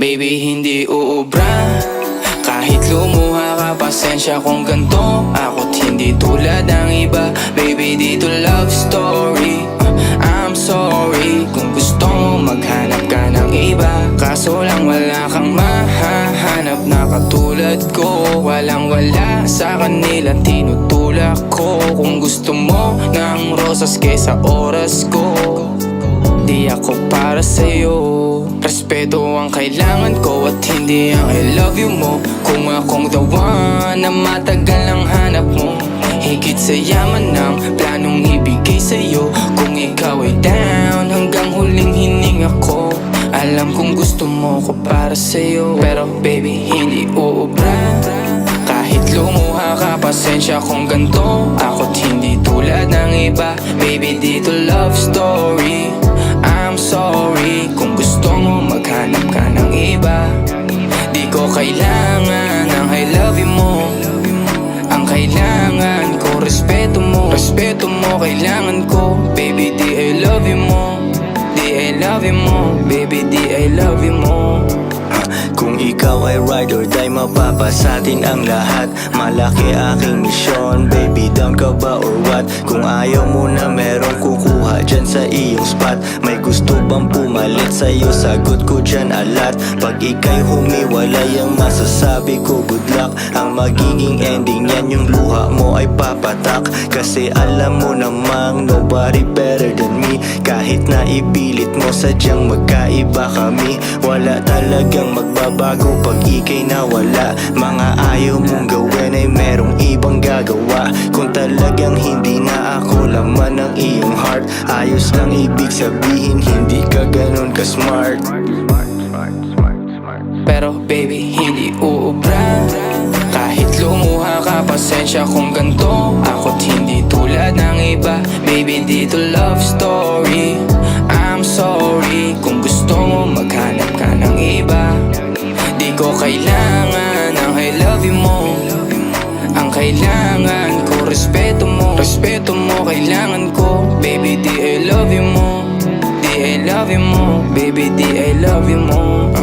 Baby, hindi uubra. Kahit lumuha ka, pasensya kung ganto. Ako't hindi tulad ng iba. Baby, dito love story. I'm sorry kung gusto mo maghanap ka ng iba. Kaso lang wala kang mahahanap na katulad ko. Walang wala sa kanila, tinutulak ko. Kung gusto mo ng rosas kesa oras ko, di ako para sa'yo. Respeto ang kailangan ko at hindi ang I love you mo. Kung akong the one na matagal ang hanap mo, higit sa yaman ng planong ibigay sa'yo. Kung ikaw ay down hanggang huling hininga ko, alam kong gusto mo ko para sa'yo. Pero baby, hindi uubra. Kahit lumuha ka, pasensya kung ganto. Ako't hindi tulad ng iba. Baby, dito love story. I'm sorry kung gusto mo maghanap ka ng iba. Di ko kailangan ang I love you mo. Ang kailangan ko, respeto mo. Respeto mo, kailangan ko. Baby, di I love you mo. Di I love you mo. Baby, di I love you mo. Kung ikaw ay ride or die, mapapasatin ang lahat. Malaki aking misyon, baby, down ka ba or what? Kung ayaw mo na merong kukuha dyan sa iyong spot. May gusto bang pumalit sa'yo? Sagot ko dyan alat. Pag ika'y humiwalay, ang masasabi ko good luck. Ang magiging ending yan, yung luha mo ay papatak. Kasi alam mo namang nobody better than me. Kahit na ipilit mo, sadyang magkaiba kami. Wala talagang magbabago pag ika'y nawala. Mga ayaw mong gawin ay merong ibang gagawa. Kung talagang hindi na ako laman ng iyong heart, ayos lang ibig sabihin, hindi ka ganun ka-smart. Pero baby, hindi uubra. Kahit lumuha ka, pasensya kung ganto. Ako't hindi tulad ng iba. Baby, dito love story. I'm sorry kung gusto mo maghanap ka ng iba. Di ko kailangan ang I love you mo. Ang kailangan ko, respeto mo. Respeto mo, kailangan ko. Baby, di I love you mo. Di I love you mo. Baby, di I love you mo.